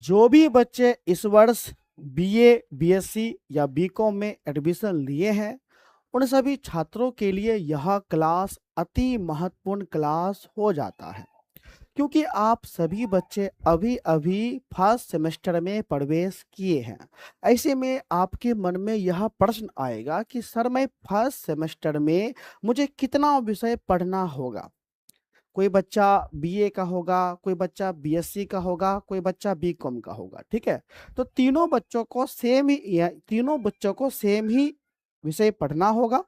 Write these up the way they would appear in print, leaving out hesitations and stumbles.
जो भी बच्चे इस वर्ष बीए, बीएससी या बीकॉम में एडमिशन लिए हैं, उन सभी छात्रों के लिए यह क्लास अति महत्वपूर्ण क्लास हो जाता है, क्योंकि आप सभी बच्चे अभी अभी फर्स्ट सेमेस्टर में प्रवेश किए हैं। ऐसे में आपके मन में यह प्रश्न आएगा कि सर, मैं फर्स्ट सेमेस्टर में मुझे कितना विषय पढ़ना होगा। कोई बच्चा बीए का होगा, कोई बच्चा बीएससी का होगा, कोई बच्चा बीकॉम का होगा, ठीक है। तो तीनों बच्चों को सेम ही विषय पढ़ना होगा।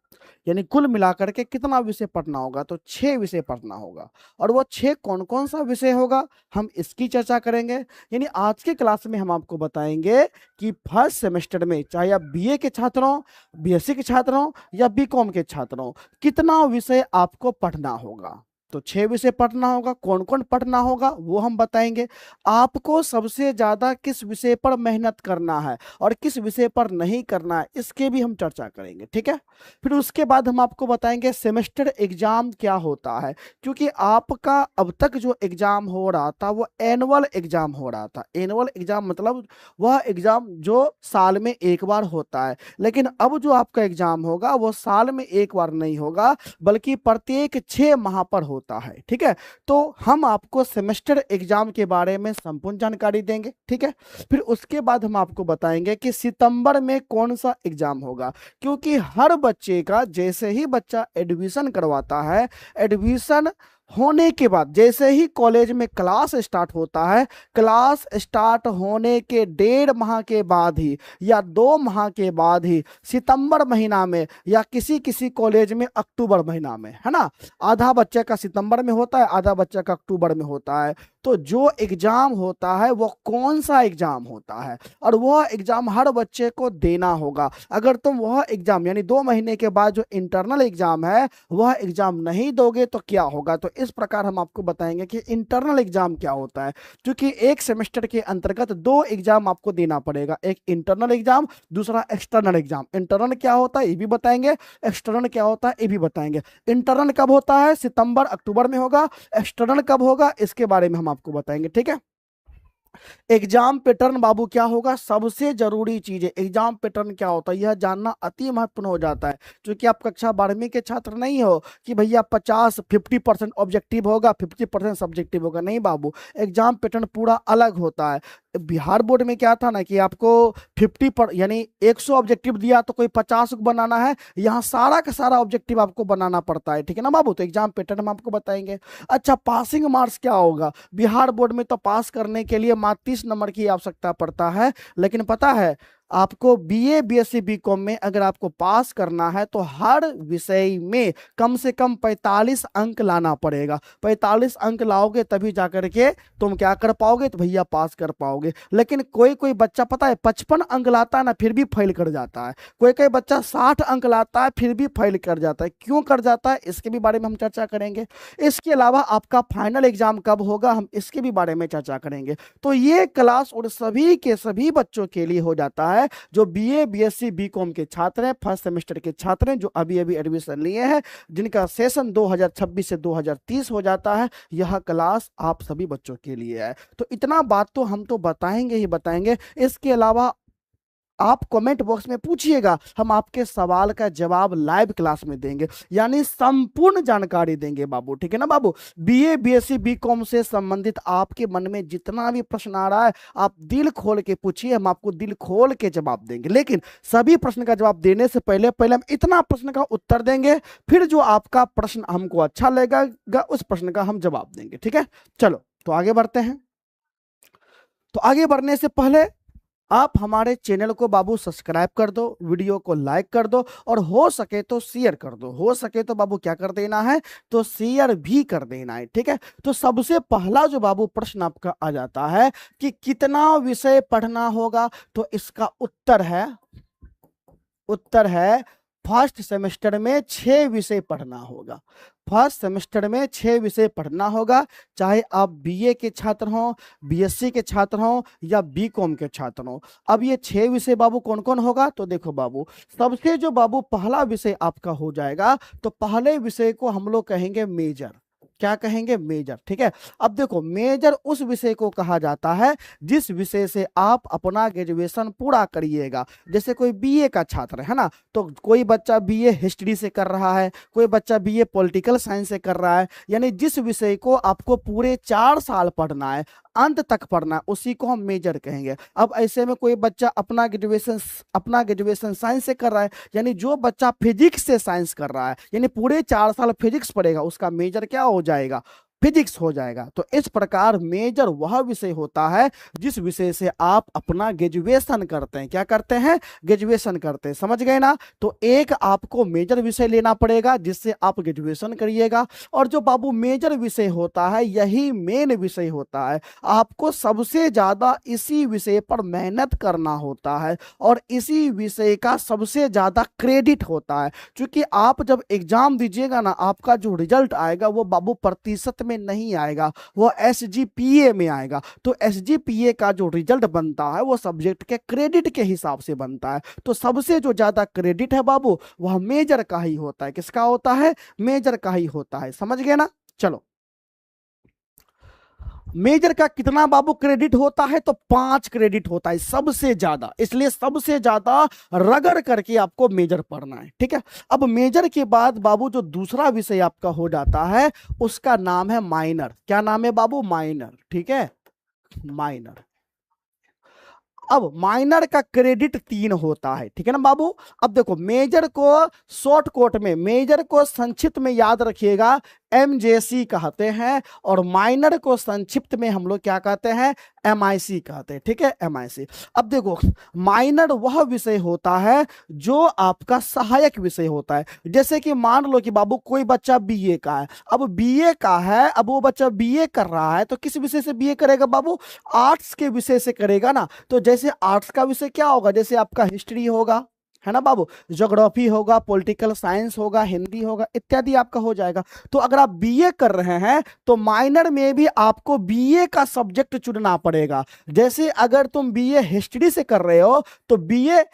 यानी कुल मिलाकर के कितना विषय पढ़ना होगा, तो 6 विषय पढ़ना होगा। और वो 6 कौन कौन सा विषय होगा, हम इसकी चर्चा करेंगे। यानी आज के क्लास में हम आपको बताएंगे कि फर्स्ट सेमेस्टर में चाहे आप बीए के छात्र हो, बीएससी के छात्र हो या बीकॉम के छात्र हो, कितना विषय आपको पढ़ना होगा। तो 6 विषय पढ़ना होगा। कौन कौन पढ़ना होगा वो हम बताएंगे। आपको सबसे ज्यादा किस विषय पर मेहनत करना है और किस विषय पर नहीं करना है, इसके भी हम चर्चा करेंगे, ठीक है। फिर उसके बाद हम आपको बताएंगे सेमेस्टर एग्जाम क्या होता है, क्योंकि आपका अब तक जो एग्जाम हो रहा था वो एनुअल एग्जाम हो रहा था। एनुअल एग्जाम मतलब वह एग्जाम जो साल में एक बार होता है, लेकिन अब जो आपका एग्जाम होगा वो साल में एक बार नहीं होगा, बल्कि प्रत्येक 6 माह पर होता है, ठीक है। तो हम आपको सेमेस्टर एग्जाम के बारे में संपूर्ण जानकारी देंगे, ठीक है। फिर उसके बाद हम आपको बताएंगे कि सितंबर में कौन सा एग्जाम होगा, क्योंकि हर बच्चे का जैसे ही बच्चा एडमिशन करवाता है, एडमिशन होने के बाद जैसे ही कॉलेज में क्लास स्टार्ट होता है, क्लास स्टार्ट होने के 1.5 माह के बाद ही या 2 माह के बाद ही सितंबर महीना में या किसी किसी कॉलेज में अक्टूबर महीना में, है ना, आधा बच्चे का सितंबर में होता है, आधा बच्चे का अक्टूबर में होता है। तो जो एग्जाम होता है वो कौन सा एग्जाम होता है, और वह एग्जाम हर बच्चे को देना होगा। अगर तुम वह एग्जाम यानी 2 महीने के बाद जो इंटरनल एग्जाम है वह एग्जाम नहीं दोगे तो क्या होगा। तो इस प्रकार हम आपको बताएंगे कि इंटरनल एग्जाम क्या होता है, क्योंकि एक सेमेस्टर के अंतर्गत 2 एग्जाम आपको देना पड़ेगा, एक इंटरनल एग्जाम, दूसरा एक्सटर्नल एग्जाम। इंटरनल क्या होता है ये भी बताएंगे, एक्सटर्नल क्या होता है ये भी बताएंगे। इंटरनल कब होता है, सितंबर अक्टूबर में होगा। एक्सटर्नल कब होगा इसके बारे में हम आपको बताएंगे, ठीक है। एग्जाम पैटर्न बाबू क्या होगा, सबसे जरूरी चीज है एग्जाम पैटर्न क्या होता है, यह जानना अति महत्वपूर्ण हो जाता है। क्योंकि आप कक्षा 12वीं के छात्र नहीं हो कि भैया 50% ऑब्जेक्टिव होगा, 50% सब्जेक्टिव होगा। नहीं बाबू, एग्जाम पैटर्न पूरा अलग होता है। बिहार बोर्ड में क्या था ना कि आपको 50 पर यानी 100 ऑब्जेक्टिव दिया तो कोई 50 को बनाना है, यहाँ सारा का सारा ऑब्जेक्टिव आपको बनाना पड़ता है, ठीक है ना बाबू। तो एग्जाम पैटर्न हम आपको बताएंगे। अच्छा, पासिंग मार्क्स क्या होगा, बिहार बोर्ड में तो पास करने के लिए मात्र 30 नंबर की आवश्यकता पड़ता है, लेकिन पता है आपको बीए, बीएससी, बीकॉम में अगर आपको पास करना है तो हर विषय में कम से कम 45 अंक लाना पड़ेगा। 45 अंक लाओगे तभी जाकर के तुम क्या कर पाओगे, तो भैया पास कर पाओगे। लेकिन कोई कोई बच्चा पता है 55 अंक लाता है ना, फिर भी फेल कर जाता है। कोई कोई बच्चा 60 अंक लाता है फिर भी फेल कर जाता है। क्यों कर जाता है इसके भी बारे में हम चर्चा करेंगे। इसके अलावा आपका फाइनल एग्जाम कब होगा, हम इसके भी बारे में चर्चा करेंगे। तो ये क्लास और सभी के सभी बच्चों के लिए हो जाता है जो बीए, बीएससी, बीकॉम के छात्र हैं, फर्स्ट सेमेस्टर के छात्र हैं, जो अभी अभी एडमिशन लिए हैं, जिनका सेशन 2026 से 2030 हो जाता है। यह क्लास आप सभी बच्चों के लिए है। तो इतना बात तो हम तो बताएंगे ही बताएंगे। इसके अलावा आप कमेंट बॉक्स में पूछिएगा, हम आपके सवाल का जवाब लाइव क्लास में देंगे, यानी संपूर्ण जानकारी देंगे बाबू, ठीक है ना बाबू। बीए, बीएससी, बीकॉम से संबंधित आपके मन में जितना भी प्रश्न आ रहा है आप दिल खोल के पूछिए, हम आपको दिल खोल के जवाब देंगे। लेकिन सभी प्रश्न का जवाब देने से पहले पहले हम इतना प्रश्न का उत्तर देंगे, फिर जो आपका प्रश्न हमको अच्छा लगेगा उस प्रश्न का हम जवाब देंगे, ठीक है। चलो तो आगे बढ़ते हैं। तो आगे बढ़ने से पहले आप हमारे चैनल को बाबू सब्सक्राइब कर दो, वीडियो को लाइक कर दो, और हो सके तो शेयर कर दो। हो सके तो बाबू क्या कर देना है, तो शेयर भी कर देना है, ठीक है। तो सबसे पहला जो बाबू प्रश्न आपका आ जाता है कि कितना विषय पढ़ना होगा, तो इसका उत्तर है फर्स्ट सेमेस्टर में 6 विषय पढ़ना होगा। फर्स्ट सेमेस्टर में 6 विषय पढ़ना होगा, चाहे आप बीए के छात्र हो, बीएससी के छात्र हो या बीकॉम के छात्र हो। अब ये 6 विषय बाबू कौन कौन होगा, तो देखो बाबू, सबसे जो बाबू पहला विषय आपका हो जाएगा, तो पहले विषय को हम लोग कहेंगे मेजर। क्या कहेंगे, मेजर। ठीक है, अब देखो मेजर उस विषय को कहा जाता है जिस विषय से आप अपना ग्रेजुएशन पूरा करिएगा। जैसे कोई बीए का छात्र है ना, तो कोई बच्चा बीए हिस्ट्री से कर रहा है, कोई बच्चा बीए पॉलिटिकल साइंस से कर रहा है, यानी जिस विषय को आपको पूरे 4 साल पढ़ना है, अंत तक पढ़ना है, उसी को हम मेजर कहेंगे। अब ऐसे में कोई बच्चा अपना ग्रेजुएशन साइंस से कर रहा है, यानी जो बच्चा फिजिक्स से साइंस कर रहा है, यानी पूरे 4 साल फिजिक्स पढ़ेगा, उसका मेजर क्या हो जाएगा, फिजिक्स हो जाएगा। तो इस प्रकार मेजर वह विषय होता है जिस विषय से आप अपना ग्रेजुएशन करते हैं। क्या करते हैं, ग्रेजुएशन करते हैं, समझ गए ना। तो एक आपको मेजर विषय लेना पड़ेगा जिससे आप ग्रेजुएशन करिएगा, और जो बाबू मेजर विषय होता है यही मेन विषय होता है। आपको सबसे ज्यादा इसी विषय पर मेहनत करना होता है और इसी विषय का सबसे ज्यादा क्रेडिट होता है। क्योंकि आप जब एग्जाम दीजिएगा ना, आपका जो रिजल्ट आएगा वो बाबू प्रतिशत में नहीं आएगा, वो एसजीपीए में आएगा। तो एसजीपीए का जो रिजल्ट बनता है वो सब्जेक्ट के क्रेडिट के हिसाब से बनता है। तो सबसे जो ज्यादा क्रेडिट है बाबू वह मेजर का ही होता है। किसका होता है, मेजर का ही होता है, समझ गए ना। चलो, मेजर का कितना बाबू क्रेडिट होता है, तो 5 क्रेडिट होता है सबसे ज्यादा, इसलिए सबसे ज्यादा रगड़ करके आपको मेजर पढ़ना है। ठीक है, अब मेजर के बाद बाबू जो दूसरा विषय आपका हो जाता है उसका नाम है माइनर। क्या नाम है बाबू, माइनर। ठीक है, माइनर। अब माइनर का क्रेडिट 3 होता है, ठीक है ना बाबू। अब देखो मेजर को शॉर्ट कोट में, मेजर को संक्षिप्त में याद रखिएगा एमजेसी कहते हैं, और माइनर को संक्षिप्त में हम लोग क्या कहते हैं, एमआईसी कहते हैं। ठीक है, एमआईसी। अब देखो माइनर वह विषय होता है जो आपका सहायक विषय होता है। जैसे कि मान लो कि बाबू कोई बच्चा बीए का है, अब बीए का है, अब वो बच्चा बीए कर रहा है, तो किस विषय से बीए करेगा बाबू, आर्ट्स के विषय से करेगा ना। तो जैसे आर्ट्स का विषय क्या होगा, जैसे आपका हिस्ट्री होगा, है ना बाबू, ज्योग्राफी होगा, पॉलिटिकल साइंस होगा, हिंदी होगा, इत्यादि आपका हो जाएगा। तो अगर आप बीए कर रहे हैं तो माइनर में भी आपको बीए का सब्जेक्ट चुनना पड़ेगा। जैसे अगर तुम बीए हिस्ट्री से कर रहे हो तो बीए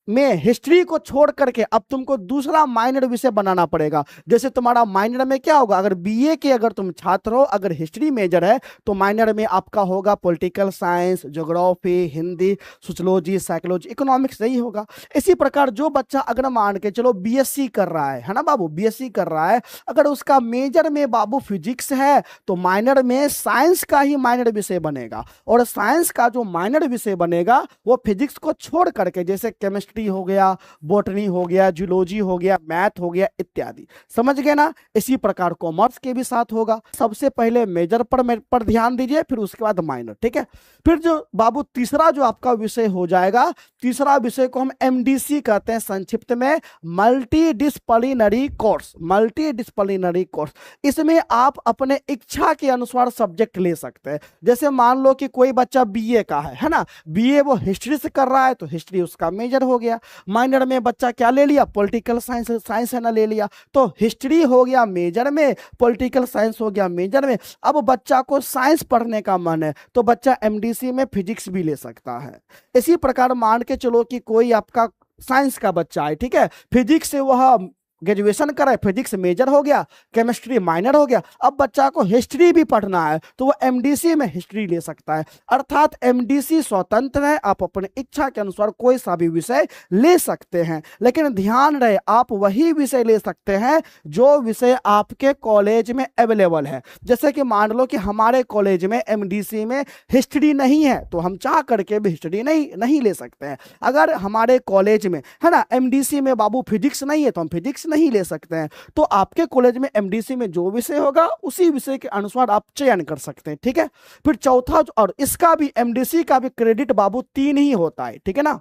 में हिस्ट्री को छोड़ करके अब तुमको दूसरा माइनर विषय बनाना पड़ेगा। जैसे तुम्हारा माइनर में क्या होगा, अगर बीए के अगर तुम छात्र हो, अगर हिस्ट्री मेजर है तो माइनर में आपका होगा political science, geography, Hindi, sociology, psychology, economics, यही होगा। इसी प्रकार जो बच्चा अगर मान के चलो बीएससी कर रहा है ना बाबू, बीएससी कर रहा है, अगर उसका मेजर में बाबू फिजिक्स है तो माइनर में साइंस का ही माइनर विषय बनेगा, और साइंस का जो माइनर विषय बनेगा वो फिजिक्स को छोड़ करके, जैसे केमिस्ट्री हो गया, बॉटनी हो गया, जूलॉजी हो गया, मैथ हो गया, इत्यादि। समझ गए ना। इसी प्रकार कॉमर्स के भी साथ होगा। सबसे पहले मेजर पर ध्यान दीजिए, फिर उसके बाद माइनर। ठीक है, फिर जो बाबू तीसरा जो आपका विषय हो जाएगा, तीसरा विषय को हम एमडीसी कहते हैं संक्षिप्त में, multi disciplinary course. Multi disciplinary course, इसमें आप अपने इच्छा के अनुसार सब्जेक्ट ले सकते हैं। जैसे मान लो कि कोई बच्चा बीए का है ना, बीए वो हिस्ट्री से कर रहा है तो हिस्ट्री उसका मेजर हो गया। माइनर में बच्चा क्या ले लिया, पॉलिटिकल साइंस, साइंस है ना, ले लिया, तो हिस्ट्री हो गया मेजर में, पॉलिटिकल साइंस हो गया मेजर में। अब बच्चा को साइंस पढ़ने का मन है तो बच्चा एमडीसी में फिजिक्स भी ले सकता है। इसी प्रकार मान के चलो कि कोई आपका साइंस का बच्चा है, ठीक है, फिजिक्स से वह ग्रेजुएशन करा है, फिजिक्स मेजर हो गया, केमिस्ट्री माइनर हो गया, अब बच्चा को हिस्ट्री भी पढ़ना है तो वो एमडीसी में हिस्ट्री ले सकता है। अर्थात एमडीसी स्वतंत्र है, आप अपने इच्छा के अनुसार कोई सा भी विषय ले सकते हैं। लेकिन ध्यान रहे आप वही विषय ले सकते हैं जो विषय आपके कॉलेज में अवेलेबल है। जैसे कि मान लो कि हमारे कॉलेज में एमडीसी में हिस्ट्री नहीं है तो हम चाह करके भी हिस्ट्री नहीं ले सकते हैं। अगर हमारे कॉलेज में है ना एमडीसी में बाबू फिजिक्स नहीं है तो हम फिजिक्स नहीं ले सकते हैं। तो आपके कॉलेज में एमडीसी में जो विषय होगा उसी विषय के अनुसार आप चयन कर सकते हैं। ठीक है, फिर चौथा, और इसका भी एमडीसी का भी क्रेडिट बाबू 3 ही होता है। ठीक है ना।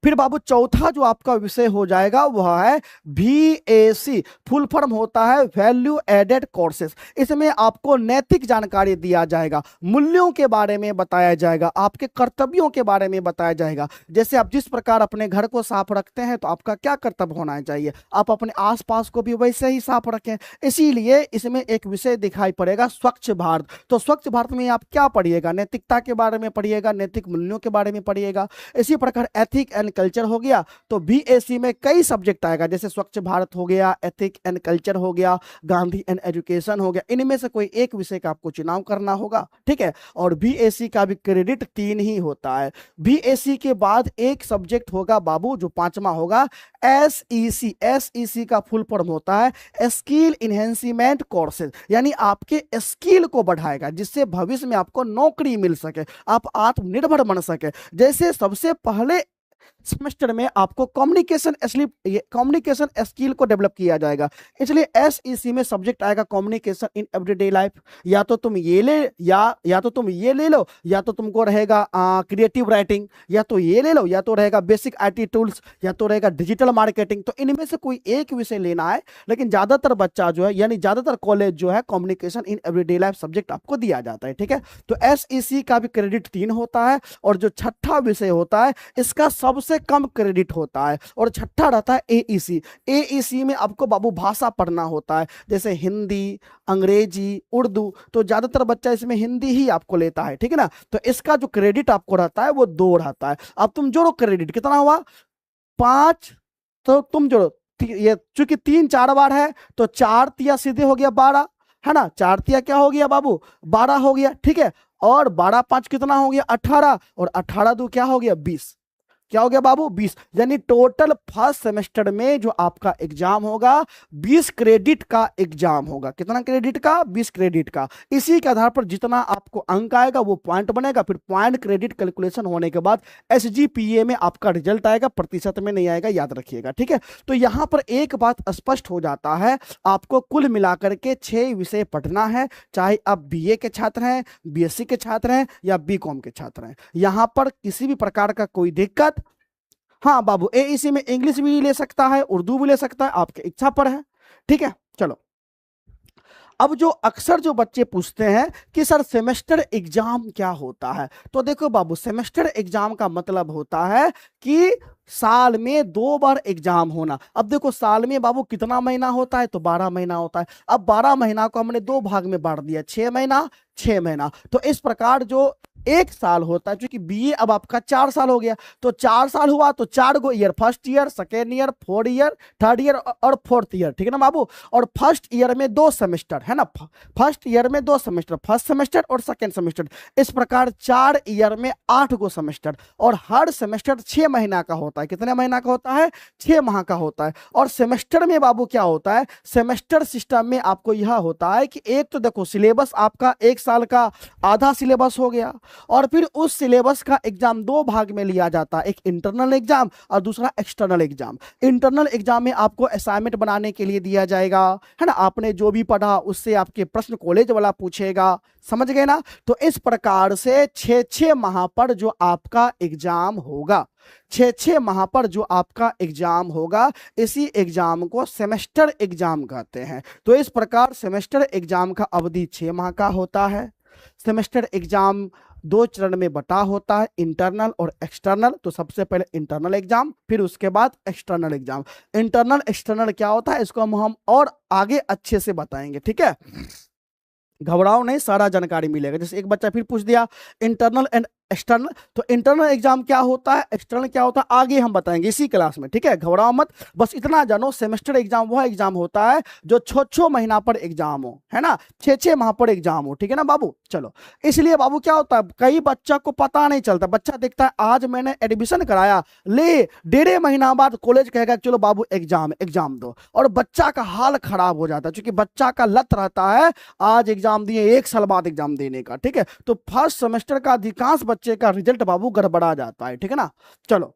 फिर बाबू चौथा जो आपका विषय हो जाएगा वह है VAC, फुल फॉर्म होता है वैल्यू एडेड कोर्सेज। इसमें आपको नैतिक जानकारी दिया जाएगा, मूल्यों के बारे में बताया जाएगा, आपके कर्तव्यों के बारे में बताया जाएगा। जैसे आप जिस प्रकार अपने घर को साफ रखते हैं तो आपका क्या कर्तव्य होना चाहिए, आप अपने आसपास को भी वैसे ही साफ रखें। इसीलिए इसमें एक विषय दिखाई पड़ेगा स्वच्छ भारत। तो स्वच्छ भारत में आप क्या पढ़िएगा, नैतिकता के बारे में पढ़िएगा, नैतिक मूल्यों के बारे में पढ़िएगा। इसी प्रकार एथिक एंड कल्चर हो गया, तो बीएससी में कई सब्जेक्ट आएगा, जैसे स्वच्छ भारत हो गया, एथिक एंड कल्चर हो गया, गांधी एंड एजुकेशन हो गया। इनमें से कोई एक विषय का आपको चुनाव करना होगा, ठीक है। और बीएससी का भी क्रेडिट 3 ही होता है। बीएससी के बाद एक सब्जेक्ट होगा बाबू जो 5वां होगा, एसईसी। एसईसी का फुल फॉर्म होता है स्किल इनहेंसमेंट कोर्सेज, यानी आपके स्किल को बढ़ाएगा जिससे भविष्य में आपको नौकरी मिल सके, आप आत्मनिर्भर बन सके। जैसे सबसे पहले सेमेस्टर में आपको कम्युनिकेशन स्किल को डेवलप किया जाएगा, इसलिए एसईसी में सब्जेक्ट आएगा कम्युनिकेशन इन एवरीडे लाइफ। या तो तुम ये ले या तो तुम ये ले लो, या तो तुमको रहेगा क्रिएटिव राइटिंग, या तो ये ले लो, या तो रहेगा बेसिक आईटी टूल्स, या तो रहेगा डिजिटल मार्केटिंग। तो इनमें से कोई एक विषय लेना है, लेकिन ज्यादातर बच्चा जो है यानी ज्यादातर कॉलेज जो है communication in everyday life subject आपको दिया जाता है, ठीक है। तो एसईसी का भी क्रेडिट 3 होता है, और जो छठा विषय होता है इसका सबसे कम क्रेडिट होता है, और छठा रहता है एईसी। एईसी में आपको बाबू भाषा पढ़ना होता है, जैसे हिंदी, अंग्रेजी, उर्दू। तो ज्यादातर बच्चा इसमें हिंदी ही आपको लेता है, ठीक है ना। तो इसका जो क्रेडिट आपको रहता है वो 2 रहता है। अब तुम जोड़ो क्रेडिट कितना हुआ, 5, तो तुम जोड़ो ये चूंकि 3 4 बार है तो 4 तिया सीधे हो गया 12, है ना। 4 तिया क्या हो गया बाबू, 12 हो गया, ठीक है। और 12 5 कितना हो गया 18, और 18 2 क्या हो गया 20, क्या हो गया बाबू 20। यानी टोटल फर्स्ट सेमेस्टर में जो आपका एग्जाम होगा 20 क्रेडिट का एग्जाम होगा। कितना क्रेडिट का, 20 क्रेडिट का। इसी के आधार पर जितना आपको अंक आएगा वो पॉइंट बनेगा, फिर पॉइंट क्रेडिट कैलकुलेशन होने के बाद एसजीपीए में आपका रिजल्ट आएगा, प्रतिशत में नहीं आएगा, याद रखिएगा, ठीक है। तो यहां पर एक बात स्पष्ट हो जाता है, आपको कुल मिलाकर के 6 विषय पढ़ना है, चाहे आप बीए के छात्र हैं, बीएससी के छात्र हैं, या बीकॉम के छात्र हैं। यहां पर किसी भी प्रकार का कोई दिक्कत, हाँ बाबू एईसी में इंग्लिश भी ले सकता है, उर्दू भी ले सकता है, आपकी इच्छा पर है, ठीक है। चलो, अब जो अक्सर जो बच्चे पूछते हैं कि सर सेमेस्टर एग्जाम क्या होता है, तो देखो बाबू सेमेस्टर एग्जाम का मतलब होता है कि साल में 2 बार एग्जाम होना। अब देखो साल में बाबू कितना महीना होता है, तो 12 महीना होता है। अब 12 महीना को हमने 2 भाग में बांट दिया, 6 महीना 6 महीना। तो इस प्रकार जो 1 साल होता है, क्योंकि बीए अब आपका 4 साल हो गया, तो 4 साल हुआ तो 4 गो year, first year, second year, 4th year, 3rd year और 4th ईयर, ठीक है ना बाबू। और फर्स्ट ईयर में 2 सेमेस्टर, है ना, फर्स्ट ईयर में 2 सेमेस्टर, फर्स्ट सेमेस्टर और सेकेंड सेमेस्टर। इस प्रकार 4 ईयर में 8 गो सेमेस्टर, और हर सेमेस्टर 6 महीना का होता है। कितने महीना का होता है, 6 माह का होता है। और सेमेस्टर में बाबू क्या होता है, सेमेस्टर सिस्टम में आपको यह होता है कि एक तो देखो सिलेबस आपका 1 साल का आधा सिलेबस हो गया, और फिर उस सिलेबस का एग्जाम 2 भाग में लिया जाता है, एक इंटरनल एग्जाम और दूसरा एक्सटर्नल एग्जाम। इंटरनल एग्जाम में आपको असाइनमेंट बनाने के लिए दिया जाएगा, है ना, आपने जो भी पढ़ा उससे आपके प्रश्न कॉलेज वाला पूछेगा, समझ गए ना। तो इस प्रकार से 6 माह पर जो आपका एग्जाम होगा, 6 माह पर जो आपका एग्जाम होगा, इसी एग्जाम को सेमेस्टर एग्जाम कहते हैं। तो इस प्रकार सेमेस्टर एग्जाम का अवधि 6 माह का होता है। सेमेस्टर एग्जाम 2 चरण में बटा होता है, इंटरनल और एक्सटर्नल। तो सबसे पहले इंटरनल एग्जाम, फिर उसके बाद एक्सटर्नल एग्जाम। इंटरनल एक्सटर्नल क्या होता है इसको हम और आगे अच्छे से बताएंगे, ठीक है। घबराओ नहीं, सारा जानकारी मिलेगा। जैसे एक बच्चा फिर पूछ दिया इंटरनल एंड एक्सटर्नल, तो इंटरनल एग्जाम क्या होता है, एक्सटर्नल क्या होता है, आगे हम बताएंगे इसी क्लास में, ठीक है। घबराओ मत, बस इतना जानो सेमेस्टर एग्जाम वह एग्जाम होता है जो 6 महीना पर एग्जाम हो, है ना, 6 माह पर एग्जाम हो, ठीक है ना बाबू। चलो, इसलिए बाबू क्या होता है, कई बच्चा को पता नहीं चलता, बच्चा देखता है आज मैंने एडमिशन कराया, ले 1.5 महीना बाद कॉलेज कहेगा चलो बाबू एग्जाम दो, और बच्चा का हाल खराब हो जाता है, क्योंकि बच्चा का लत रहता है आज एग्जाम दिए 1 साल बाद एग्जाम देने का, ठीक है। तो फर्स्ट सेमेस्टर का अधिकांश बच्चे का रिजल्ट बाबू गड़बड़ा जाता है, ठीक है ना। चलो,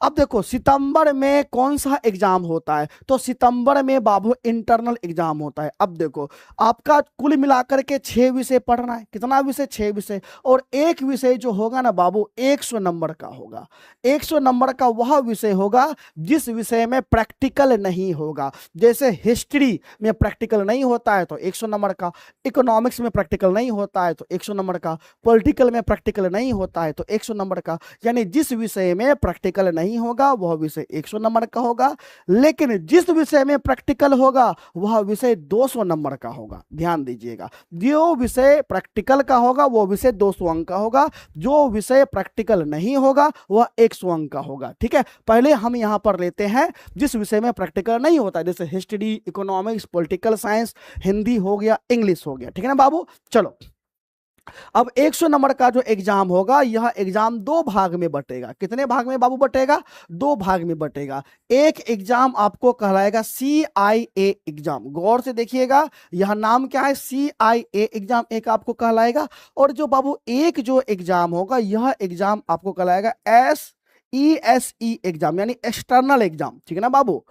अब देखो सितंबर में कौन सा एग्जाम होता है, तो सितंबर में बाबू इंटरनल एग्जाम होता है। अब देखो आपका कुल मिलाकर के 6 विषय पढ़ना है, कितना विषय, 6 विषय, और एक विषय जो होगा ना बाबू 100 नंबर का होगा। 100 नंबर का वह विषय होगा जिस विषय में प्रैक्टिकल नहीं होगा। जैसे हिस्ट्री में प्रैक्टिकल नहीं होता है तो 100 नंबर का, इकोनॉमिक्स में प्रैक्टिकल नहीं होता है तो 100 नंबर का, पॉलिटिकल में प्रैक्टिकल नहीं होता है तो 100 नंबर का। यानी जिस विषय में प्रैक्टिकल नहीं नहीं होगा वह विषय 100 नंबर का होगा, लेकिन जिस विषय में प्रैक्टिकल होगा वह विषय 200 नंबर का होगा। ध्यान दीजिएगा, जो विषय प्रैक्टिकल का होगा वो विषय 200 अंक का होगा, जो विषय प्रैक्टिकल नहीं होगा वह 100 अंक का होगा। ठीक है, पहले हम यहां पर लेते हैं जिस विषय में प्रैक्टिकल नहीं होता, जैसे history, economics, political science, Hindi हो गया, इंग्लिश हो गया। ठीक है ना बाबू, चलो अब 100 नंबर का जो एग्जाम होगा, यह एग्जाम 2 भाग में बटेगा। कितने भाग में बाबू बटेगा? 2 भाग में बटेगा। एक एग्जाम आपको कहलाएगा CIA एग्जाम, गौर से देखिएगा, यह नाम क्या है, CIA एग्जाम एक आपको कहलाएगा। और जो बाबू एक जो एग्जाम होगा, यह एग्जाम आपको कहलाएगा SESE एग्जाम, यानी एक्सटर्नल एग्जाम। ठीक है ना बाबू,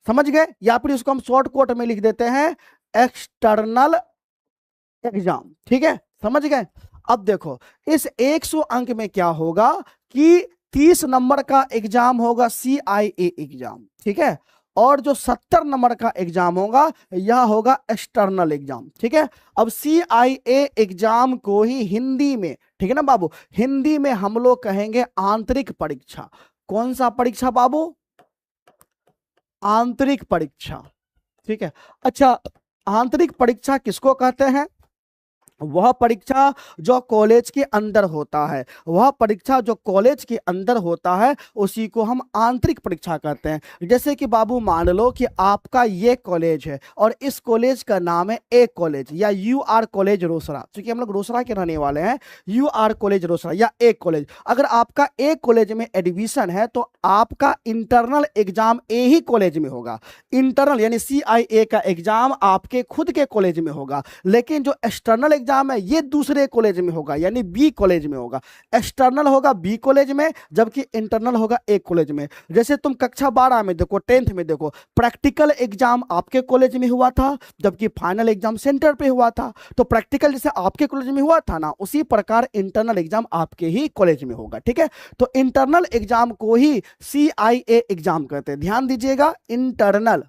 समझ गए? या फिर इसको हम शॉर्ट कोट में लिख देते हैं एक्सटर्नल एग्जाम। ठीक है, समझ गए? अब देखो इस 100 अंक में क्या होगा कि 30 नंबर का एग्जाम होगा CIA एग्जाम। ठीक है, और जो 70 नंबर का एग्जाम होगा यह होगा एक्सटर्नल एग्जाम। ठीक है, अब CIA एग्जाम को ही हिंदी में, ठीक है ना बाबू, हिंदी में हम लोग कहेंगे आंतरिक परीक्षा। कौन सा परीक्षा बाबू? आंतरिक परीक्षा। ठीक है, अच्छा आंतरिक परीक्षा किसको कहते हैं? वह परीक्षा जो कॉलेज के अंदर होता है, वह परीक्षा जो कॉलेज के अंदर होता है उसी को हम आंतरिक परीक्षा कहते हैं। जैसे कि बाबू मान लो कि आपका ये कॉलेज है और इस कॉलेज का नाम है ए कॉलेज या UR कॉलेज रोसड़ा, क्योंकि हम लोग रोसड़ा के रहने वाले हैं, UR कॉलेज रोसड़ा या ए कॉलेज। अगर आपका ए कॉलेज में एडमिशन है तो आपका internal exam A he college में होगा। इंटरनल यानी CIA का एग्जाम आपके खुद के कॉलेज में होगा, लेकिन जो एक्सटर्नल एग्जाम है ये दूसरे कॉलेज में होगा, यानी B कॉलेज में होगा। एक्सटर्नल होगा B कॉलेज में, जबकि इंटरनल होगा A कॉलेज में। जैसे तुम कक्षा 12 में देखो, 10th में देखो, प्रैक्टिकल एग्जाम आपके कॉलेज में हुआ था, जबकि फाइनल एग्जाम सेंटर पे हुआ था। तो प्रैक्टिकल जैसे आपके कॉलेज में हुआ था ना, उसी प्रकार इंटरनल एग्जाम आपके ही कॉलेज में होगा। ठीक है, तो इंटरनल एग्जाम को ही CIA एग्जाम कहते हैं। ध्यान दीजिएगा, इंटरनल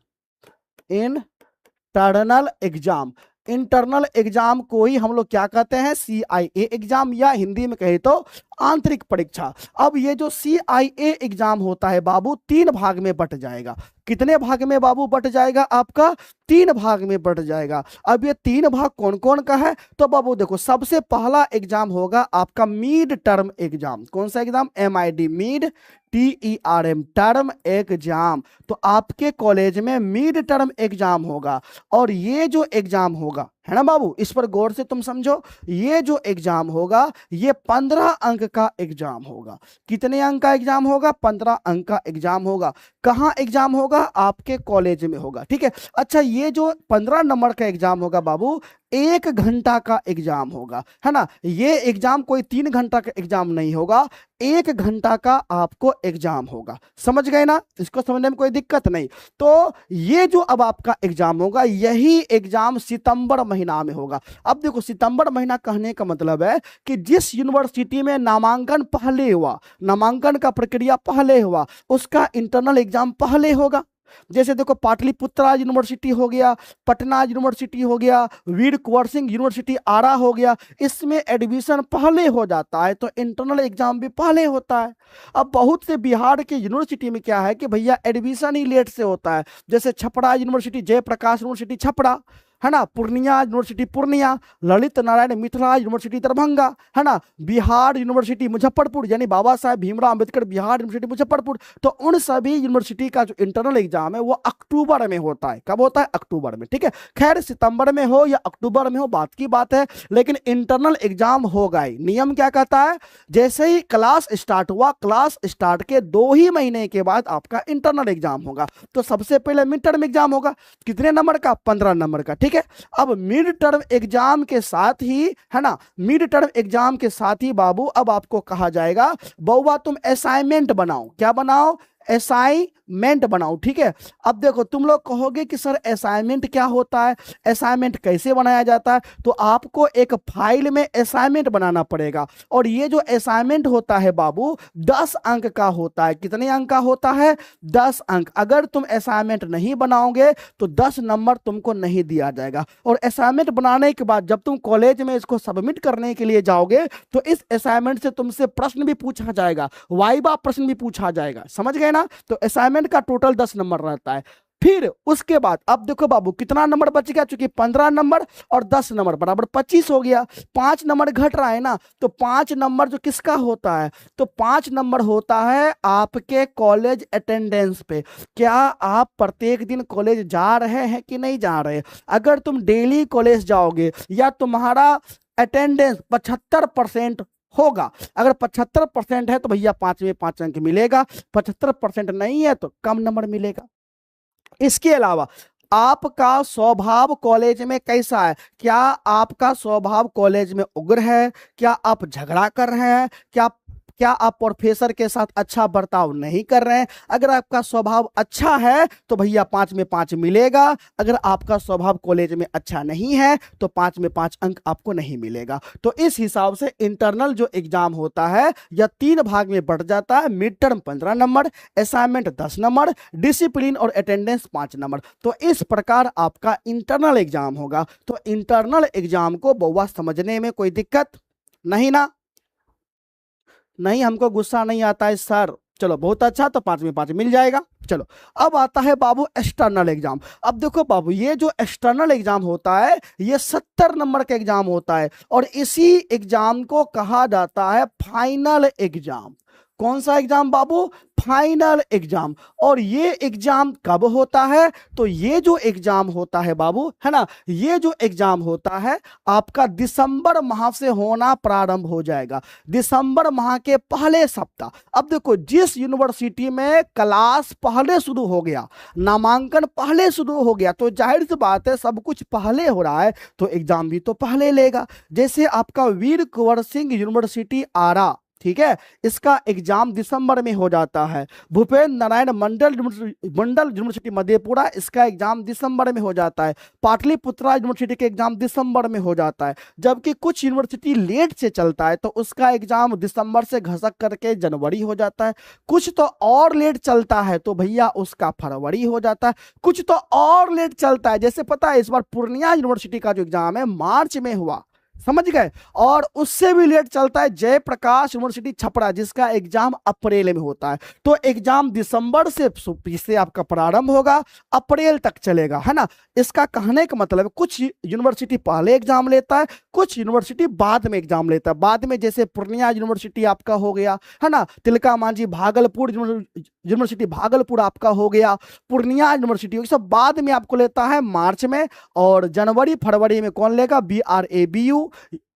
एग्जाम, इंटरनल एग्जाम को ही हम लोग क्या कहते हैं? CIA एग्जाम, या हिंदी में कहे तो आंतरिक परीक्षा। अब ये जो CIA एग्जाम होता है बाबू 3 भाग में बट जाएगा। कितने भाग में बाबू बट जाएगा? आपका 3 भाग में बट जाएगा। अब ये 3 भाग कौन कौन का है? तो बाबू देखो, सबसे पहला एग्जाम होगा आपका मिड टर्म एग्जाम। कौन सा exam? MID, mid TERM, term exam. तो आपके कॉलेज में मिड टर्म एग्जाम होगा, और ये जो एग्जाम होगा, है ना बाबू, इस पर गौर से तुम समझो, ये जो एग्जाम होगा ये 15 अंक का एग्जाम होगा। कितने अंक का एग्जाम होगा? 15 अंक का एग्जाम होगा। कहाँ एग्जाम होगा? आपके कॉलेज में होगा। ठीक है, अच्छा ये जो 15 नंबर का एग्जाम होगा बाबू, 1 घंटा का एग्जाम होगा, है ना। ये एग्जाम कोई 3 घंटा का एग्जाम नहीं होगा, 1 घंटा का आपको एग्जाम होगा। समझ गए ना? इसको समझने में कोई दिक्कत नहीं। तो ये जो अब आपका एग्जाम होगा, यही एग्जाम सितंबर महीना में होगा। अब देखो, सितंबर महीना कहने का मतलब है कि जिस यूनिवर्सिटी में नामांकन पहले हुआ, नामांकन का प्रक्रिया पहले हुआ, उसका इंटरनल एग्जाम पहले होगा। जैसे देखो, पाटलिपुत्रा यूनिवर्सिटी हो गया, पटना यूनिवर्सिटी हो गया, वीर कुंवर सिंह यूनिवर्सिटी आरा हो गया, इसमें एडमिशन पहले हो जाता है तो इंटरनल एग्जाम भी पहले होता है। अब बहुत से बिहार के यूनिवर्सिटी में क्या है कि भैया एडमिशन ही लेट से होता है। जैसे छपरा यूनिवर्सिटी, जयप्रकाश यूनिवर्सिटी छपरा, है ना, पूर्णिया यूनिवर्सिटी पूर्णिया, ललित नारायण मिथिला यूनिवर्सिटी दरभंगा, है ना, बिहार यूनिवर्सिटी मुजफ्फरपुर, यानी बाबा साहेब भीमराव अंबेडकर बिहार यूनिवर्सिटी मुजफ्फरपुर। तो उन सभी यूनिवर्सिटी का जो इंटरनल एग्जाम है वो अक्टूबर में होता है। कब होता है? अक्टूबर में। ठीक है, खैर सितंबर में हो या अक्टूबर में हो बात की बात है, लेकिन इंटरनल एग्जाम होगा ही। नियम क्या कहता है? जैसे ही क्लास स्टार्ट हुआ, क्लास स्टार्ट के 2 ही महीने के बाद आपका इंटरनल एग्जाम होगा। तो सबसे पहले मिड टर्म एग्जाम होगा। कितने नंबर का? 15 नंबर का। ठीक है, अब मिड टर्म एग्जाम के साथ ही, है ना, मिड टर्म एग्जाम के साथ ही बाबू अब आपको कहा जाएगा बउआ तुम असाइनमेंट बनाओ। क्या बनाओ? असाइनमेंट बनाओ। ठीक है, अब देखो तुम लोग कहोगे कि सर असाइनमेंट क्या होता है, असाइनमेंट कैसे बनाया जाता है, तो आपको एक फाइल में असाइनमेंट बनाना पड़ेगा। और ये जो असाइनमेंट होता है बाबू 10 अंक का होता है। कितने अंक का होता है? 10 अंक। अगर तुम असाइनमेंट नहीं बनाओगे तो 10 नंबर तुमको नहीं दिया जाएगा। और असाइनमेंट बनाने के बाद जब तुम कॉलेज में इसको सबमिट करने के लिए जाओगे तो इस असाइनमेंट से तुमसे प्रश्न भी पूछा जाएगा, वाइवा प्रश्न भी पूछा जाएगा। समझ गए ना? तो असाइनमेंट का टोटल 10 नंबर रहता है। फिर उसके बाद अब देखो बाबू कितना नंबर बच गया, चूंकि 15 नंबर और 10 नंबर बराबर 25 हो गया। 5 नंबर घट रहा है ना, तो 5 नंबर जो किसका होता है, तो 5 नंबर होता है आपके कॉलेज अटेंडेंस पे। क्या आप प्रत्येक दिन कॉलेज जा रहे हैं कि नहीं जा रहे? अगर तुम डेली कॉलेज जाओगे या तुम्हारा अटेंडेंस 75% होगा, अगर 75% है तो भैया 5 में 5 अंक मिलेगा, 75% नहीं है तो कम नंबर मिलेगा। इसके अलावा आपका स्वभाव कॉलेज में कैसा है? क्या आपका स्वभाव कॉलेज में उग्र है? क्या आप झगड़ा कर रहे हैं? क्या आप प्रोफेसर के साथ अच्छा बर्ताव नहीं कर रहे हैं? अगर आपका स्वभाव अच्छा है तो भैया 5 में 5 मिलेगा। अगर आपका स्वभाव कॉलेज में अच्छा नहीं है तो 5 में 5 अंक आपको नहीं मिलेगा। तो इस हिसाब से इंटरनल जो एग्जाम होता है यह 3 भाग में बढ़ जाता है। Mid term 15 number, assignment 10 number, discipline और अटेंडेंस 5 नंबर। तो इस प्रकार आपका इंटरनल एग्जाम होगा। तो इंटरनल एग्जाम को बउआ समझने में कोई दिक्कत नहीं ना? नहीं, हमको गुस्सा नहीं आता है सर। चलो बहुत अच्छा, तो 5 में 5 मिल जाएगा। चलो अब आता है बाबू एक्सटर्नल एग्जाम। अब देखो बाबू ये जो एक्सटर्नल एग्जाम होता है ये 70 नंबर का एग्जाम होता है और इसी एग्जाम को कहा जाता है फाइनल एग्जाम। कौन सा एग्जाम बाबू? Final exam. और ये एग्जाम कब होता है? तो ये जो एग्जाम होता है बाबू, है ना, ये जो एग्जाम होता है आपका दिसंबर माह से होना प्रारंभ हो जाएगा, दिसंबर माह के पहले सप्ताह। अब देखो जिस यूनिवर्सिटी में क्लास पहले शुरू हो गया, नामांकन पहले शुरू हो गया, तो जाहिर सी बात है सब कुछ पहले हो रहा है तो एग्जाम भी तो पहले लेगा। जैसे आपका वीर कुंवर सिंह यूनिवर्सिटी आरा, ठीक है, इसका एग्जाम दिसंबर में हो जाता है। भूपेंद्र नारायण मंडल यूनिवर्सिटी मधेपुरा, इसका एग्जाम दिसंबर में हो जाता है। पाटलिपुत्रा यूनिवर्सिटी का एग्जाम दिसंबर में हो जाता है। जबकि कुछ यूनिवर्सिटी लेट से चलता है तो उसका एग्जाम दिसंबर से घसक करके जनवरी हो जाता है। कुछ तो और लेट चलता है तो भैया उसका फरवरी हो जाता है। कुछ तो और लेट चलता है, जैसे पता है इस बार पूर्णिया यूनिवर्सिटी का जो एग्जाम है मार्च में हुआ, समझ गए। और उससे भी लेट चलता है जयप्रकाश यूनिवर्सिटी छपरा, जिसका एग्जाम अप्रैल में होता है। तो एग्जाम दिसंबर से आपका प्रारंभ होगा, अप्रैल तक चलेगा, है ना। इसका कहने का मतलब है कुछ यूनिवर्सिटी पहले एग्जाम लेता है, कुछ यूनिवर्सिटी बाद में एग्जाम लेता है। बाद में जैसे पूर्णिया यूनिवर्सिटी आपका हो गया, है ना, तिलका मांझी भागलपुर यूनिवर्सिटी भागलपुर आपका हो गया, पूर्णिया यूनिवर्सिटी, सब बाद में आपको लेता है मार्च में। और जनवरी फरवरी में कौन लेगा? BRABU,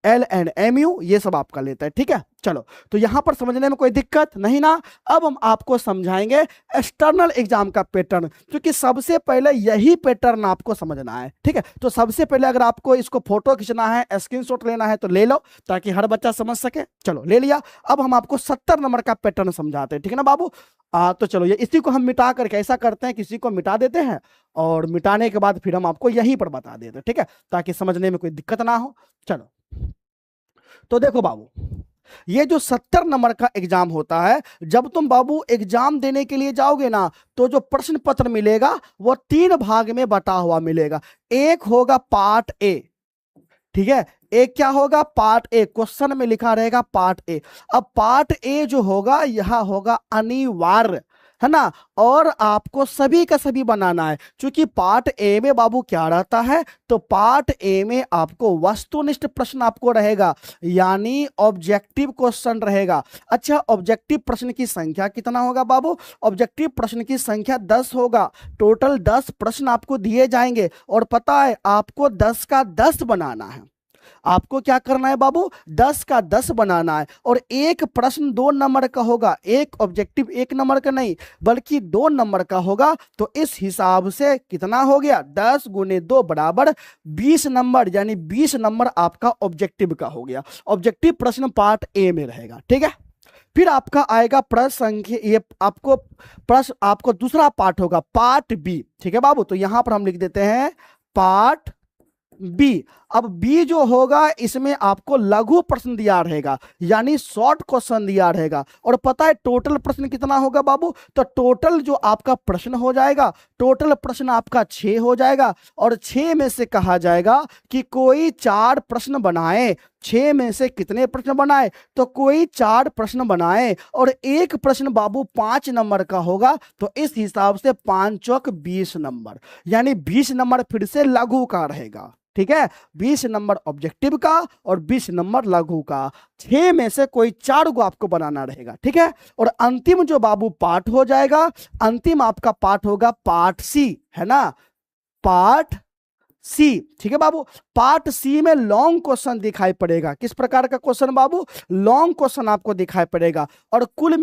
LNMU, ये सब आपका लेता है। ठीक है, चलो तो यहां पर समझने में कोई दिक्कत नहीं ना। अब हम आपको समझाएंगे एक्सटर्नल एग्जाम का पैटर्न, क्योंकि सबसे पहले यही पैटर्न आपको समझना है। ठीक है, तो सबसे पहले अगर आपको इसको फोटो खींचना है, स्क्रीनशॉट लेना है तो ले लो, ताकि हर बच्चा समझ सके। चलो ले लिया। अब हम आपको 70 नंबर का पैटर्न समझाते हैं, ठीक है ना बाबू। तो चलो ये इसी को हम मिटा करके ऐसा करते हैं, किसी को मिटा देते हैं और मिटाने के बाद फिर हम आपको यहीं पर बता देते हैं, ठीक है, ताकि समझने में कोई दिक्कत ना हो। चलो तो देखो बाबू, ये जो 70 नंबर का एग्जाम होता है, जब तुम बाबू एग्जाम देने के लिए जाओगे ना तो जो प्रश्न पत्र मिलेगा वो 3 भाग में बटा हुआ मिलेगा। एक होगा पार्ट ए, ठीक है, एक क्या होगा? Part A. क्वेश्चन में लिखा रहेगा पार्ट ए। अब पार्ट ए जो होगा यह होगा अनिवार्य, है ना, और आपको सभी का सभी बनाना है। क्योंकि पार्ट ए में बाबू क्या रहता है? तो पार्ट ए में आपको वस्तुनिष्ठ प्रश्न आपको रहेगा, यानी ऑब्जेक्टिव क्वेश्चन रहेगा। अच्छा, ऑब्जेक्टिव प्रश्न की संख्या कितना होगा बाबू? ऑब्जेक्टिव प्रश्न की संख्या 10 होगा। टोटल 10 प्रश्न आपको दिए जाएंगे और पता है आपको 10 का 10 बनाना है। आपको क्या करना है बाबू? 10 का 10 बनाना है। और एक प्रश्न 2 नंबर का होगा, एक ऑब्जेक्टिव 1 नंबर का नहीं बल्कि 2 नंबर का होगा। तो इस हिसाब से कितना हो गया? 10 गुने 2 बराबर 20 नंबर, यानी 20 नंबर आपका ऑब्जेक्टिव का हो गया। ऑब्जेक्टिव प्रश्न पार्ट ए में रहेगा, ठीक है। फिर आपका आएगा प्रश्न संख्या, ये आपको प्रश्न, आपको दूसरा पार्ट होगा पार्ट बी, ठीक है बाबू। तो यहां पर हम लिख देते हैं पार्ट बी। अब बी जो होगा इसमें आपको लघु प्रश्न दिया रहेगा, यानी शॉर्ट क्वेश्चन दिया रहेगा। और पता है टोटल प्रश्न कितना होगा बाबू? तो टोटल जो आपका प्रश्न हो जाएगा, टोटल प्रश्न आपका 6 हो जाएगा। और 6 में से कहा जाएगा कि कोई 4 प्रश्न बनाए। 6 में से कितने प्रश्न बनाए? तो कोई 4 प्रश्न बनाए। और एक प्रश्न बाबू 5 नंबर का होगा, तो इस हिसाब से 5 चौक 20 नंबर, यानी 20 नंबर फिर से लघु का रहेगा, ठीक है। 20 नंबर ऑब्जेक्टिव का और 20 नंबर लघु का। 6 में से कोई 4 को आपको बनाना रहेगा, ठीक है। और अंतिम जो बाबू पार्ट हो जाएगा, अंतिम आपका पार्ट होगा पार्ट सी, है ना, पार्ट सी, ठीक है बाबू। पार्ट सी में लॉन्ग क्वेश्चन दिखाई पड़ेगा। किस प्रकार का क्वेश्चन बाबू? लॉन्ग क्वेश्चन आपको दिखाई पड़ेगा। और कुल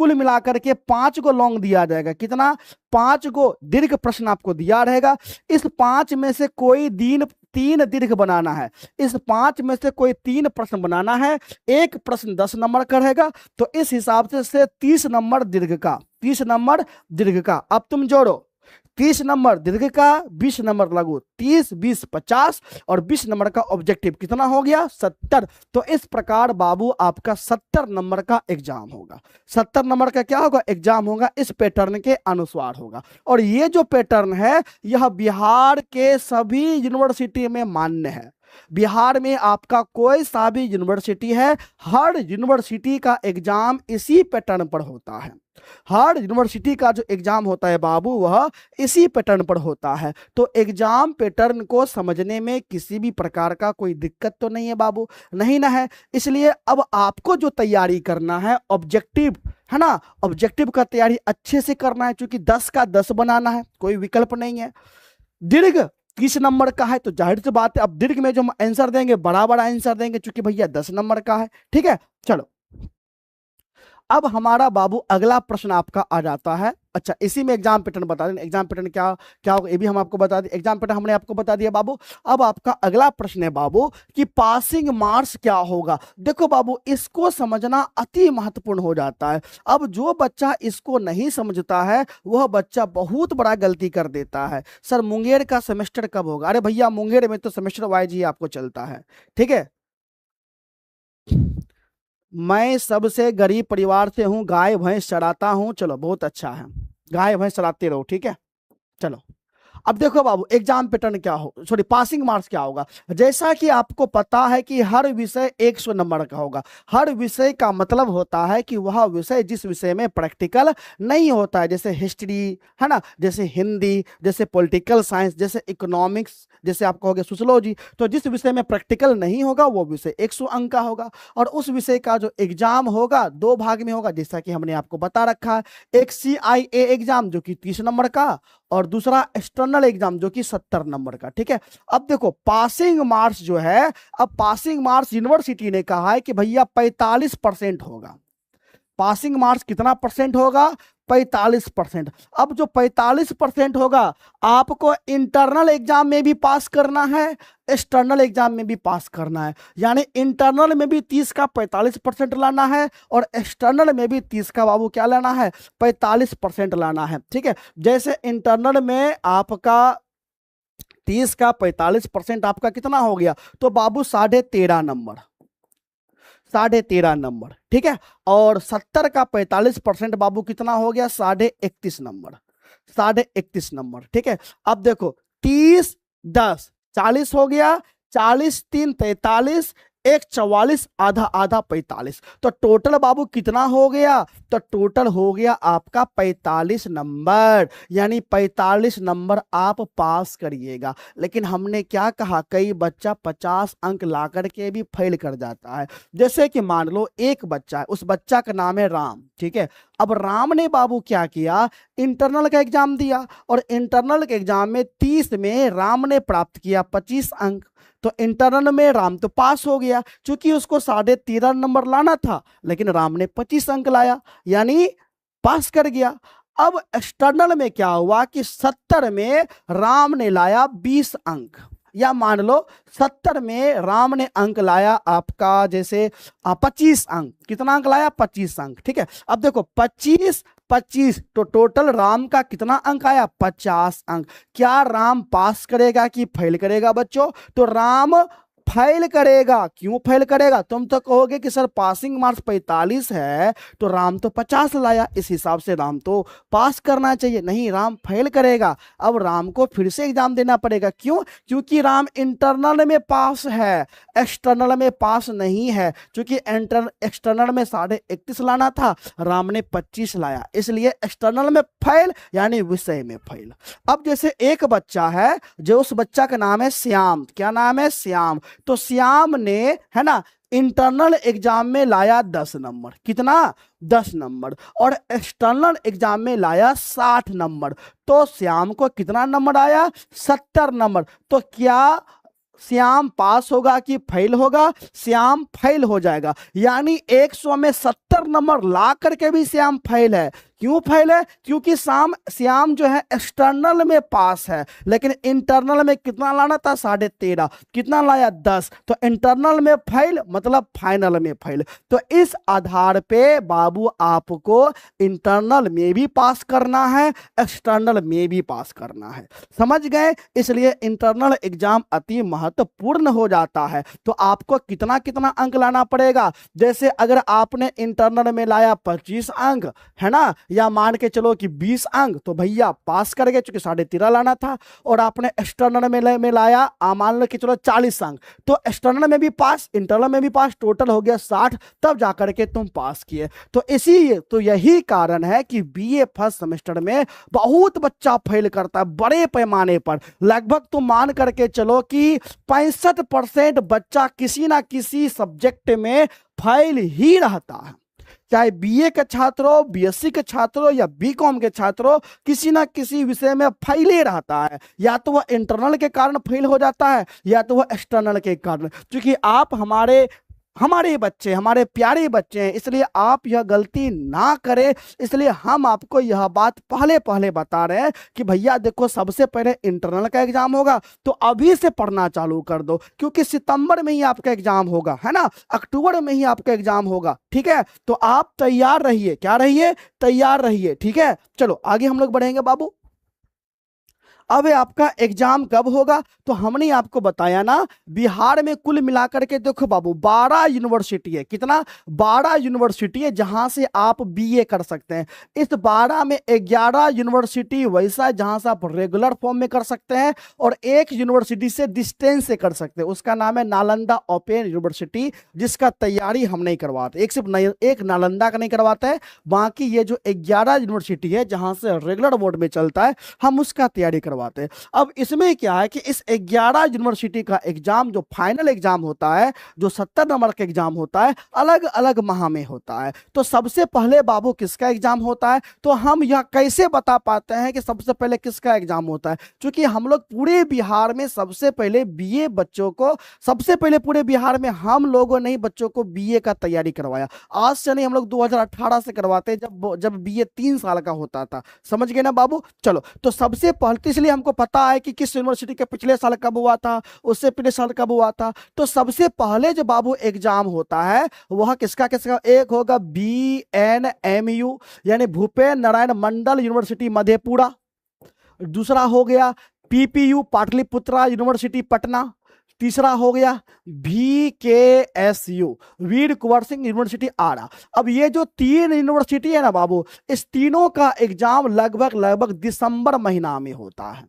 मिलाकर के 5 को लॉन्ग दिया जाएगा। कितना? 5 को दीर्घ प्रश्न आपको दिया रहेगा। इस 5 में से कोई 3 दीर्घ बनाना है। इस 5 में से कोई 3 प्रश्न बनाना है। एक प्रश्न 10 नंबर का रहेगा, तो इस हिसाब से 30 नंबर दीर्घ का, 30 नंबर दीर्घ का। अब तुम जोड़ो, 30 नंबर दीर्घ का, 20 नंबर लघु, 30 20 50 और 20 नंबर का ऑब्जेक्टिव। कितना हो गया? 70। तो इस प्रकार बाबू आपका 70 नंबर का एग्जाम होगा। 70 नंबर का क्या होगा? एग्जाम होगा। इस पैटर्न के अनुसार होगा। और ये जो पैटर्न है यह बिहार के सभी यूनिवर्सिटी में मान्य है। बिहार में आपका कोई सा भी यूनिवर्सिटी है, हर यूनिवर्सिटी का एग्जाम इसी पैटर्न पर होता है। हर यूनिवर्सिटी का जो एग्जाम होता है बाबू वह इसी पैटर्न पर होता है। तो एग्जाम पैटर्न को समझने में किसी भी प्रकार का कोई दिक्कत तो नहीं है बाबू? नहीं ना है। इसलिए अब आपको जो तैयारी करना है ऑब्जेक्टिव, है ना, ऑब्जेक्टिव का तैयारी अच्छे से करना है, क्योंकि 10 का 10 बनाना है, कोई विकल्प नहीं है। दीर्घ 30 नंबर का है, तो जाहिर सी बात है अब दीर्घ में जो हम आंसर देंगे बड़ा बड़ा आंसर देंगे, क्योंकि भैया 10 नंबर का है, ठीक है। चलो अब हमारा बाबू अगला प्रश्न आपका आ जाता है। अच्छा, इसी में एग्जाम पैटर्न बता दें, एग्जाम पैटर्न क्या क्या होगा ये भी हम आपको बता दें। एग्जाम पैटर्न हमने आपको बता दिया बाबू। अब आपका अगला प्रश्न है बाबू कि पासिंग मार्क्स क्या होगा। देखो बाबू, इसको समझना अति महत्वपूर्ण हो जाता है। अब जो बच्चा इसको नहीं समझता है वह बच्चा बहुत बड़ा गलती कर देता है। सर मुंगेर का सेमेस्टर कब होगा? अरे भैया मुंगेर में तो सेमेस्टर वाइज ही आपको चलता है, ठीक है। मैं सबसे गरीब परिवार से हूं, गाय भैंस चराता हूं। चलो बहुत अच्छा है, गाय भैंस चराते रहो, ठीक है। चलो अब देखो बाबू एग्जाम पैटर्न क्या हो, सॉरी पासिंग मार्क्स क्या होगा। जैसा कि आपको पता है कि हर विषय 100 नंबर का होगा। हर विषय का मतलब होता है कि वह विषय जिस विषय में प्रैक्टिकल नहीं होता है, जैसे हिस्ट्री, है ना, जैसे हिंदी, जैसे पॉलिटिकल साइंस, जैसे इकोनॉमिक्स, जैसे आप कहोगे सोशियोलॉजी, तो जिस विषय में प्रैक्टिकल नहीं होगा वो विषय 100 अंक का होगा। और उस विषय का जो एग्जाम होगा 2 भाग में होगा, जैसा कि हमने आपको बता रखा है। एक CIA एग्जाम जो कि 30 नंबर का, और दूसरा एक्सटर्नल एग्जाम जो कि 70 नंबर का, ठीक है। अब देखो पासिंग मार्क्स जो है, अब पासिंग मार्क्स यूनिवर्सिटी ने कहा है कि भैया 45% होगा। पासिंग मार्क्स कितना परसेंट होगा? 45%। अब जो 45% होगा आपको इंटरनल एग्जाम में भी पास करना है, एक्सटर्नल एग्जाम में भी पास करना है। यानी इंटरनल में भी 30 का 45% लाना है, और एक्सटर्नल में भी 30 का बाबू क्या लाना है? 45% लाना है, ठीक है। जैसे इंटरनल में आपका 30 का 45% आपका कितना हो गया? तो बाबू 13.5 नंबर, 13.5 नंबर, ठीक है। और 70 का 45% बाबू कितना हो गया? 31.5 नंबर, 31.5 नंबर, ठीक है। अब देखो 30 10 40 हो गया, 40 3 43, 1 44, आधा आधा 45। तो टोटल बाबू कितना हो गया? तो टोटल हो गया आपका 45 नंबर, यानी 45 नंबर आप पास करिएगा। लेकिन हमने क्या कहा, कई बच्चा 50 अंक ला करके भी फेल कर जाता है। जैसे कि मान लो एक बच्चा है, उस बच्चा का नाम है राम, ठीक है। अब राम ने बाबू क्या किया, इंटरनल का एग्जाम दिया, और इंटरनल के एग्जाम में 30 में राम ने प्राप्त किया 25 अंक। तो इंटरनल में राम तो पास हो गया, क्योंकि उसको 13.5 नंबर लाना था, लेकिन राम ने 25 अंक लाया, यानी पास कर गया। अब एक्सटर्नल में क्या हुआ कि 70 में राम ने लाया 20 अंक, या मान लो 70 में राम ने अंक लाया आपका जैसे 25 अंक, कितना अंक लाया 25 अंक, ठीक है। अब देखो 25 25 तो टोटल राम का कितना अंक आया 50 अंक। क्या राम पास करेगा कि फेल करेगा बच्चों? तो राम फेल करेगा। क्यों फेल करेगा? तुम तो कहोगे कि सर पासिंग मार्क्स 45 है तो राम तो 50 लाया, इस हिसाब से राम तो पास करना चाहिए। नहीं, राम फेल करेगा। अब राम को फिर से एग्जाम देना पड़ेगा। क्यों? क्योंकि राम इंटरनल में पास है, एक्सटर्नल में पास नहीं है। क्योंकि एक्सटर्नल में 31.5 लाना था, राम ने 25 लाया, इसलिए एक्सटर्नल में फेल यानी विषय में फेल। अब जैसे एक बच्चा है, जो उस बच्चा का नाम है श्याम, क्या नाम है? श्याम। तो श्याम ने, है ना, इंटरनल एग्जाम में लाया 10 नंबर, कितना? 10 नंबर, और एक्सटर्नल एग्जाम में लाया 60 नंबर। तो श्याम को कितना नंबर आया? 70 नंबर। तो क्या श्याम पास होगा कि फेल होगा? श्याम फेल हो जाएगा। यानी 100 में 70 नंबर ला करके भी श्याम फेल है। क्यों फेल है? क्योंकि श्याम जो है एक्सटर्नल में पास है, लेकिन इंटरनल में कितना लाना था? 13.5। कितना लाया? 10। तो इंटरनल में फेल मतलब फाइनल में फेल। तो इस आधार पे बाबू आपको इंटरनल में भी पास करना है, एक्सटर्नल में भी पास करना है। समझ गए? इसलिए इंटरनल एग्जाम अति महत्वपूर्ण हो जाता है। तो आपको कितना कितना अंक लाना पड़ेगा? जैसे अगर आपने इंटरनल में लाया 25 अंक, है ना, या मान के चलो कि 20 अंक, तो भैया पास कर गए, चूंकि 13.5 लाना था। और आपने एक्सटर्नल में लाया मान लो कि चलो 40 अंक, तो एक्सटर्नल में भी पास, इंटरनल में भी पास, टोटल हो गया 60, तब जाकर के तुम पास किए। तो यही कारण है कि बीए फर्स्ट सेमेस्टर में बहुत बच्चा फेल करता है बड़े पैमाने पर। लगभग तुम मान करके चलो कि 65% बच्चा किसी ना किसी सब्जेक्ट में फेल ही रहता है। चाहे बीए के छात्र हो, बीएससी के छात्र हो, या बीकॉम के छात्र हो, किसी ना किसी विषय में फेल ही रहता है। या तो वह इंटरनल के कारण फेल हो जाता है, या तो वह एक्सटर्नल के कारण। क्योंकि आप हमारे बच्चे, हमारे प्यारे बच्चे हैं, इसलिए आप यह गलती ना करें। इसलिए हम आपको यह बात पहले पहले बता रहे हैं कि भैया देखो, सबसे पहले इंटरनल का एग्जाम होगा, तो अभी से पढ़ना चालू कर दो, क्योंकि सितंबर में ही आपका एग्जाम होगा, है ना, अक्टूबर में ही आपका एग्जाम होगा। ठीक है, तो आप तैयार रहिए। क्या रहिए? तैयार रहिए। ठीक है, चलो आगे हम लोग बढ़ेंगे बाबू। अब आपका एग्जाम कब होगा? तो हमने आपको बताया ना, बिहार में कुल मिलाकर के देखो बाबू 12 यूनिवर्सिटी है। कितना? 12 यूनिवर्सिटी है जहां से आप बीए कर सकते हैं। इस 12 में 11 यूनिवर्सिटी वैसा है जहां से आप रेगुलर फॉर्म में कर सकते हैं, और एक यूनिवर्सिटी से डिस्टेंस से कर सकते हैं। उसका नाम है नालंदा ओपन यूनिवर्सिटी, जिसका तैयारी हम नहीं करवाते। एक नालंदा का नहीं करवाते हैं, बाकी ये जो 11 यूनिवर्सिटी है जहां से रेगुलर बोर्ड में चलता है, हम उसका तैयारी करवाते हैं। अब इसमें क्या है कि इस 11 यूनिवर्सिटी का एग्जाम, जो फाइनल एग्जाम होता है, जो 70 नंबर का एग्जाम होता है, अलग अलग माह में होता है। तो सबसे पहले बाबू किसका एग्जाम होता है? तो हम यह कैसे बता पाते हैं कि सबसे पहले किसका एग्जाम होता है? क्योंकि हम लोग पूरे बिहार में सबसे पहले बीए बच्चों को, सबसे पहले पूरे बिहार में हम लोगों ने ही बच्चों को बीए का तैयारी करवाया। आज से नहीं, हम लोग 2018 से करवाते हैं, जब बीए 3 साल का होता था। समझ गए ना बाबू? चलो, तो सबसे पहले, इसलिए हमको पता है कि किस यूनिवर्सिटी के पिछले साल कब हुआ था, उससे पिछले साल कब हुआ था। तो सबसे पहले जो बाबू एग्जाम होता है वह किसका किसका? एक होगा BNMU यानी भूपेन नारायण मंडल यूनिवर्सिटी मधेपुरा। दूसरा हो गया PPU पाटलिपुत्रा यूनिवर्सिटी पटना। तीसरा हो गया VKSU वीर कुंवर सिंह यूनिवर्सिटी आरा। अब ये जो 3 यूनिवर्सिटी है ना बाबू, इस तीनों का एग्जाम लगभग दिसंबर महीना में होता है।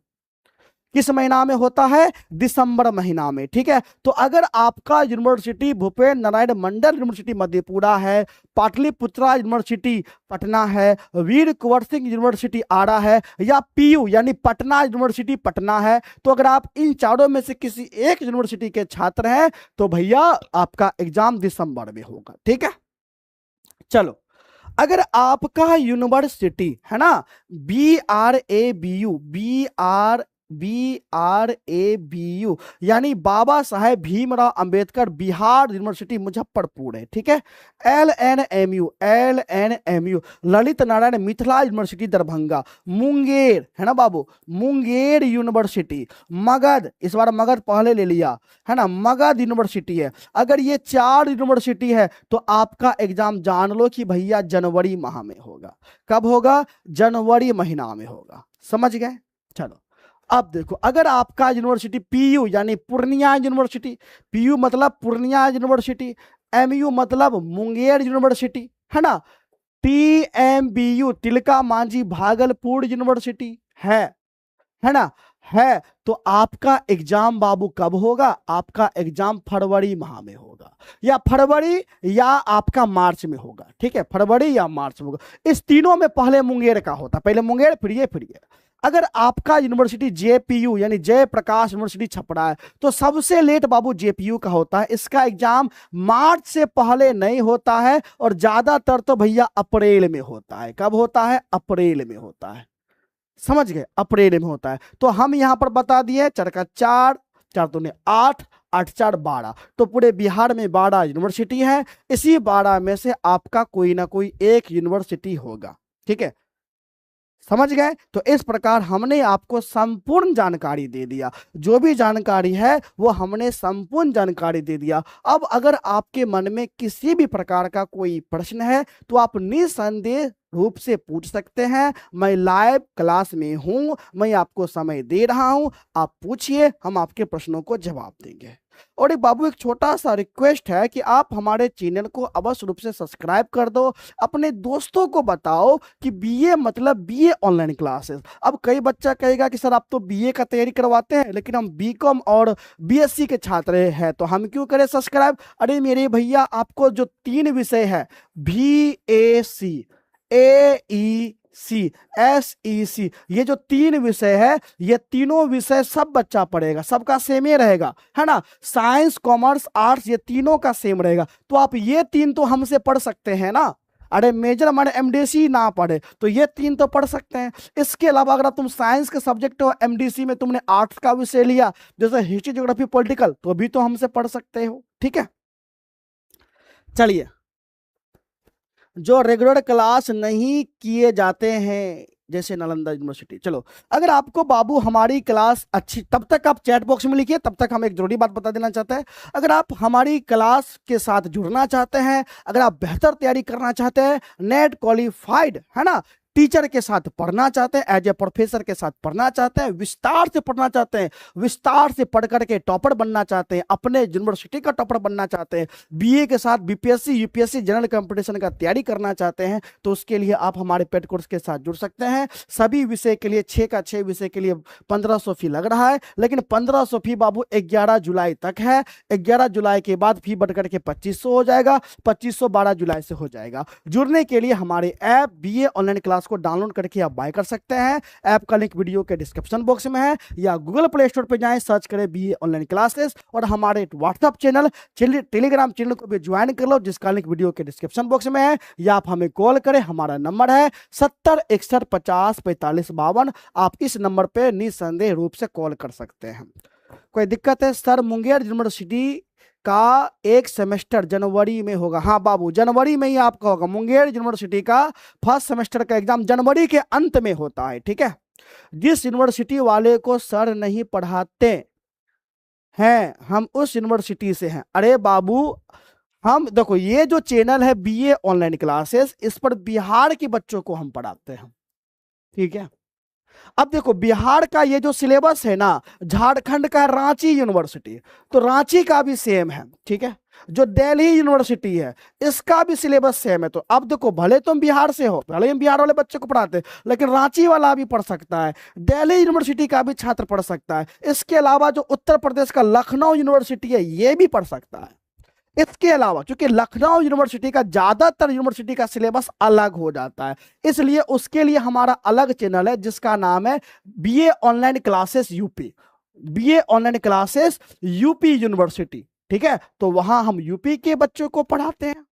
किस महीना में होता है? दिसंबर महीना में। ठीक है, तो अगर आपका यूनिवर्सिटी भूपेन नारायण मंडल यूनिवर्सिटी मधेपुरा है, पाटलिपुत्रा यूनिवर्सिटी पटना है, वीर कुंवर सिंह यूनिवर्सिटी आरा है, या PU यानी पटना यूनिवर्सिटी पटना है, तो अगर आप इन चारों में से किसी एक यूनिवर्सिटी के छात्र हैं तो भैया आपका एग्जाम दिसंबर में होगा। ठीक है, चलो, अगर आपका यूनिवर्सिटी है ना BRABU BRABU, यानी बाबा साहेब भीमराव अंबेडकर बिहार यूनिवर्सिटी मुजफ्फरपुर है, ठीक है। LNMU Lalit Narayan Mithila university Darbhanga. मुंगेर है ना बाबू, मुंगेर यूनिवर्सिटी। मगध, इस बार मगध पहले ले लिया है ना, मगध यूनिवर्सिटी है। अगर ये 4 यूनिवर्सिटी है तो आपका एग्जाम जान लो कि भैया जनवरी माह में होगा। कब होगा? जनवरी महीना में होगा, समझ गए। चलो अब देखो, अगर आपका यूनिवर्सिटी PU यानी पूर्णिया यूनिवर्सिटी, PU मतलब पूर्णिया यूनिवर्सिटी, MU मतलब मुंगेर यूनिवर्सिटी है ना, TMBU तिलका मांझी भागलपुर यूनिवर्सिटी है ना, है। तो आपका एग्जाम बाबू कब होगा? आपका एग्जाम फरवरी माह में होगा, या फरवरी या आपका मार्च में होगा, ठीक है, फरवरी या मार्च में होगा। इस तीनों में पहले मुंगेर का होता, पहले मुंगेर फिर ये फिर ये। अगर आपका यूनिवर्सिटी JPU यानी जयप्रकाश यूनिवर्सिटी छपरा है तो सबसे लेट बाबू JPU का होता है। इसका एग्जाम मार्च से पहले नहीं होता है और ज्यादातर तो भैया अप्रैल में होता है। कब होता है? अप्रैल में होता है, समझ गए, अप्रैल में होता है। तो हम यहां पर बता दिए, चरका 4 4 दूने 8 8 4 12, तो पूरे बिहार में 12 यूनिवर्सिटी है। इसी 12 में से आपका कोई ना कोई एक यूनिवर्सिटी होगा, ठीक है, समझ गए। तो इस प्रकार हमने आपको संपूर्ण जानकारी दे दिया, जो भी जानकारी है वो हमने संपूर्ण जानकारी दे दिया। अब अगर आपके मन में किसी भी प्रकार का कोई प्रश्न है तो आप निसंदेह रूप से पूछ सकते हैं। मैं लाइव क्लास में हूं, मैं आपको समय दे रहा हूं, आप पूछिए, हम आपके प्रश्नों को जवाब देंगे। और एक बाबू, एक छोटा सा रिक्वेस्ट है कि आप हमारे चैनल को अवश्य रूप से सब्सक्राइब कर दो, अपने दोस्तों को बताओ कि BA मतलब BA ऑनलाइन क्लासेस। अब कई बच्चा कहेगा कि सर आप तो BA का तैयारी करवाते हैं लेकिन हम BCom और BSc के छात्र हैं, तो हम क्यों करें सब्सक्राइब? अरे मेरे भैया, आपको जो 3 विषय है VAC AEC SEC, ये जो 3 विषय है, ये तीनों विषय सब बच्चा पढ़ेगा, सबका सेम ही रहेगा, है ना। साइंस कॉमर्स आर्ट्स ये तीनों का सेम रहेगा। तो आप ये 3 तो हमसे पढ़ सकते हैं ना। अरे मेजर माने MDC ना पढ़े तो ये 3 तो पढ़ सकते हैं। इसके अलावा अगर तुम साइंस के सब्जेक्ट हो, MDC में तुमने आर्ट्स का विषय लिया जैसे हिस्ट्री ज्योग्राफी पॉलिटिकल, तो भी तो हमसे पढ़ सकते हो, ठीक है। चलिए, जो रेगुलर क्लास नहीं किए जाते हैं जैसे नालंदा यूनिवर्सिटी, चलो अगर आपको बाबू हमारी क्लास अच्छी, तब तक आप चैट बॉक्स में लिखिए, तब तक हम एक जरूरी बात बता देना चाहते हैं। अगर आप हमारी क्लास के साथ जुड़ना चाहते हैं, अगर आप बेहतर तैयारी करना चाहते हैं, नेट क्वालिफाइड है ना टीचर के साथ पढ़ना चाहते हैं, एज ए प्रोफेसर के साथ पढ़ना चाहते हैं, विस्तार से पढ़ना चाहते हैं, विस्तार से पढ़ करके टॉपर बनना चाहते हैं, अपने यूनिवर्सिटी का टॉपर बनना चाहते हैं, BA के साथ BPSC UPSC जनरल कंपटीशन का तैयारी करना चाहते हैं, तो उसके लिए आप हमारे पेड कोर्स के साथ जुड़ सकते हैं। सभी विषय के लिए 6 का 6 विषय के लिए 1500 फी लग रहा है, लेकिन 1500 फी बाबू 11 जुलाई तक है। 11 जुलाई के बाद फी बढ़ करके 2500 हो जाएगा, 2500 12 जुलाई से हो जाएगा। जुड़ने के लिए हमारे ऐप BA ऑनलाइन क्लास को डाउनलोड करके आप बाय कर सकते हैं। ऐप का लिंक वीडियो के डिस्क्रिप्शन बॉक्स में है, या गूगल प्ले स्टोर पे जाएं, सर्च करें BA ऑनलाइन क्लासेस, और हमारे व्हाट्सएप चैनल, टेलीग्राम चैनल को भी ज्वाइन कर लो जिसका लिंक वीडियो के डिस्क्रिप्शन बॉक्स में है, या आप हमें कॉल करें, हमारा नंबर है 70 61 50 45 52। आप इस नंबर पे निसंदेह रूप से कॉल कर सकते हैं। कोई दिक्कत है? सर मुंगेर यूनिवर्सिटी का एक सेमेस्टर जनवरी में होगा। हाँ बाबू, जनवरी में ही आपका होगा। मुंगेर यूनिवर्सिटी का फर्स्ट सेमेस्टर का एग्जाम जनवरी के अंत में होता है, ठीक है। जिस यूनिवर्सिटी वाले को सर नहीं पढ़ाते हैं, हम उस यूनिवर्सिटी से हैं। अरे बाबू, हम देखो, ये जो चैनल है BA ऑनलाइन क्लासेस, इस पर बिहार के बच्चों को हम पढ़ाते हैं, ठीक है। अब देखो, बिहार का ये जो सिलेबस है ना, झारखंड का रांची यूनिवर्सिटी, तो रांची का भी सेम है, ठीक है। जो दिल्ली यूनिवर्सिटी है, इसका भी सिलेबस सेम है। तो अब देखो, भले तुम बिहार से हो, भले हम बिहार वाले बच्चे को पढ़ाते हैं, लेकिन रांची वाला भी पढ़ सकता है, दिल्ली यूनिवर्सिटी का भी छात्र पढ़ सकता है। इसके अलावा जो उत्तर प्रदेश का लखनऊ यूनिवर्सिटी है, ये भी पढ़ सकता है। इसके अलावा क्योंकि लखनऊ यूनिवर्सिटी का ज्यादातर यूनिवर्सिटी का सिलेबस अलग हो जाता है, इसलिए उसके लिए हमारा अलग चैनल है जिसका नाम है BA online classes UP, BA online classes UP university, ठीक है। तो वहां हम यूपी के बच्चों को पढ़ाते हैं।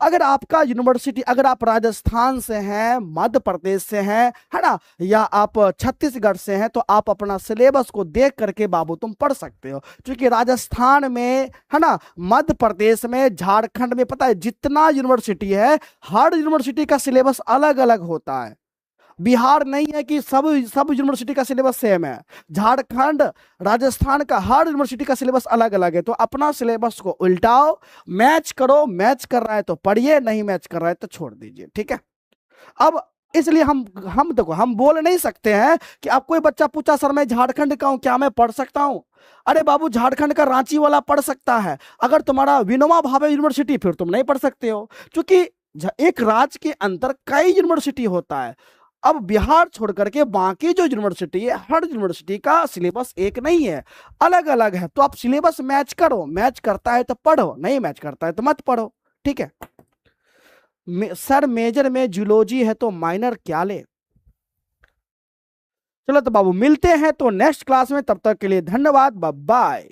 अगर आपका यूनिवर्सिटी, अगर आप राजस्थान से हैं, मध्य प्रदेश से हैं, है ना, या आप छत्तीसगढ़ से हैं, तो आप अपना सिलेबस को देख करके बाबू तुम पढ़ सकते हो। क्योंकि राजस्थान में, है ना, मध्य प्रदेश में, झारखंड में, पता है जितना यूनिवर्सिटी है, हर यूनिवर्सिटी का सिलेबस अलग अलग होता है। बिहार नहीं है कि सब सब यूनिवर्सिटी का सिलेबस सेम है। झारखंड, राजस्थान का हर यूनिवर्सिटी का सिलेबस अलग अलग है। तो अपना सिलेबस को उल्टाओ, मैच करो, मैच कर रहा है तो पढ़िए, नहीं मैच कर रहा है तो छोड़ दीजिए, ठीक है। अब इसलिए हम देखो, हम बोल नहीं सकते हैं कि अब कोई बच्चा पूछा सर मैं झारखंड का हूं, क्या मैं पढ़ सकता हूं? अरे बाबू, झारखंड का रांची वाला पढ़ सकता है। अगर तुम्हारा विनोबा भावे यूनिवर्सिटी, फिर तुम नहीं पढ़ सकते हो, क्योंकि एक राज्य के अंदर कई यूनिवर्सिटी होता है। अब बिहार छोड़ करके बाकी जो यूनिवर्सिटी है, हर यूनिवर्सिटी का सिलेबस एक नहीं है, अलग अलग है। तो आप सिलेबस मैच करो, मैच करता है तो पढ़ो, नहीं मैच करता है तो मत पढ़ो, ठीक है। सर मेजर में जूलॉजी है तो माइनर क्या ले? चलो तो बाबू मिलते हैं तो नेक्स्ट क्लास में, तब तक के लिए धन्यवाद, बाय बाय।